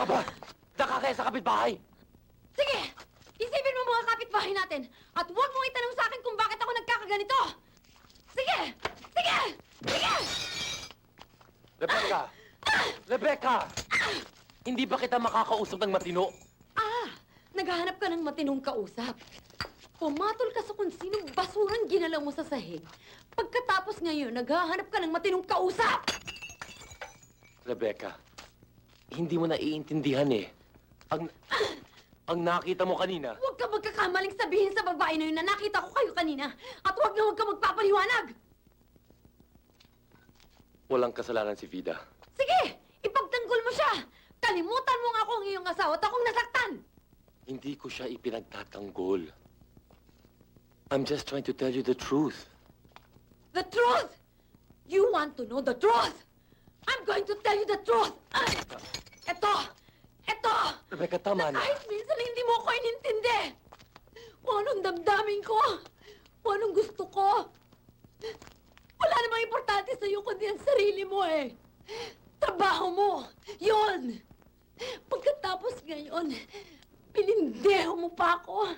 Aba, nakakaya sa kapitbahay! Sige! Isipin mo mga kapitbahay natin at huwag mong itanong sa akin kung bakit ako nagkakaganito! Sige! Sige! Sige! Rebecca! Rebecca! Hindi ba kita makakausap ng matino? Naghahanap ka ng matinong kausap. Pumatol ka sa kung sinong basurang ginalaw mo sa sahig. Pagkatapos ngayon, naghahanap ka ng matinong kausap! Rebecca, hindi mo naiintindihan eh. Ang nakita mo kanina... Huwag ka magkakamaling sabihin sa babae na yun na nakita ko kayo kanina. At huwag na huwag ka magpapaliwanag! Walang kasalanan si Vida. Sige! Ipagtanggol mo siya! Kalimutan mo nga akong iyong asawa at akong nasaktan! Hindi ko siya ipinagtatanggol. I'm just trying to tell you the truth. The truth! You want to know the truth? I'm going to tell you the truth! Ito! Ito! Rebecca, tama na. Kahit minsan hindi mo ako inintindi. Kung anong damdamin ko. Kung anong gusto ko. Wala namang importante sa'yo kundi ang sarili mo eh. Trabaho mo. Yun. Pagkatapos ngayon, pinindeho mo pa ako.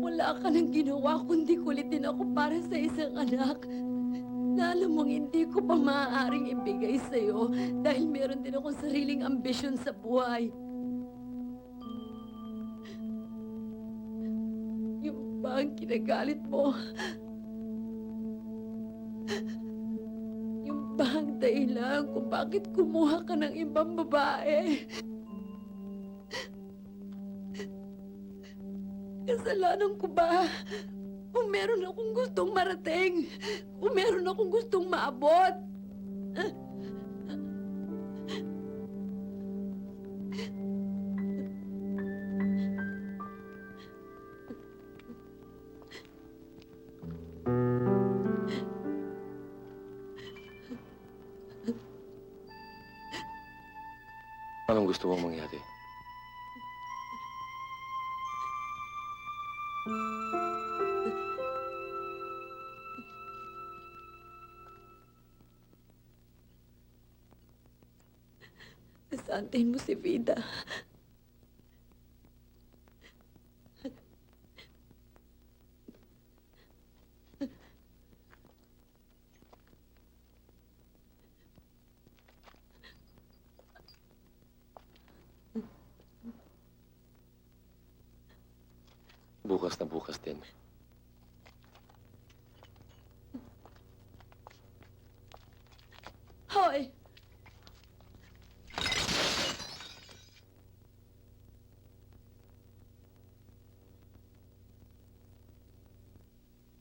Wala ka nang ginawa kundi kulitin ako para sa isang anak na alam mong hindi ko pa maaaring ibigay sa'yo dahil meron din akong sariling ambisyon sa buhay. Yung ba ang kinagalit mo? Yung ba ang dahilan kung bakit kumuha ka ng ibang babae? Kasalanan ko ba? Kung meron akong gustong marating, kung meron akong gustong maabot. Anong gusto mong mangyari? Nasantayin mo si Vida. Bukas na bukas din. Hoy!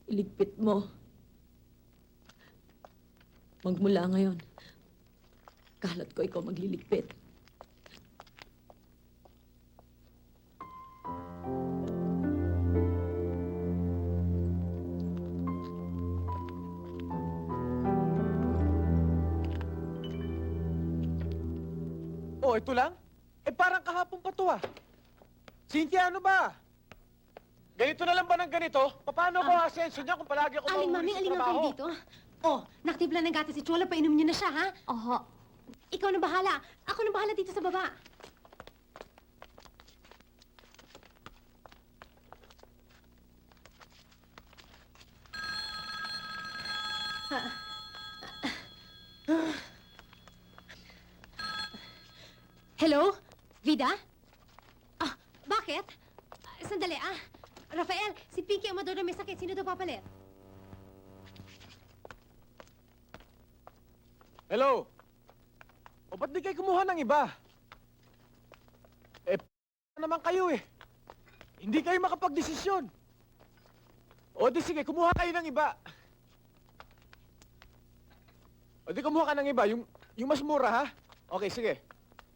Iligpit mo. Magmula ngayon, kalat ko ikaw magliligpit. Oh, ito lang? Eh, parang kahapon pa to, ah. Cynthia, ano ba? Ganito na lang ba ng ganito? Paano ko asenso niya kung palagi ako Aling mauuli mami, sa aling trabaho? kayo dito. Oh, nakatibla ng gatas si Chola, painom niyo na siya, ha? Oho. Ikaw na bahala. Ako na bahala dito sa baba. Hello? Vida? Ah, bakit? Sandali, ah. Rafael, si Pinky Amador na may sakit. Sino daw papalit? Hello? O, ba't di kayo kumuha ng iba? Eh, naman kayo eh. Hindi kayo makapagdesisyon. O, di sige, kumuha kayo ng iba. O, di kumuha ka ng iba. Yung mas mura, ha? Okay, sige.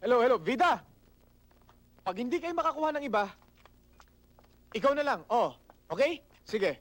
Hello, Vida! Pag hindi kayo makakuha ng iba, ikaw na lang. Oh, okay? Sige.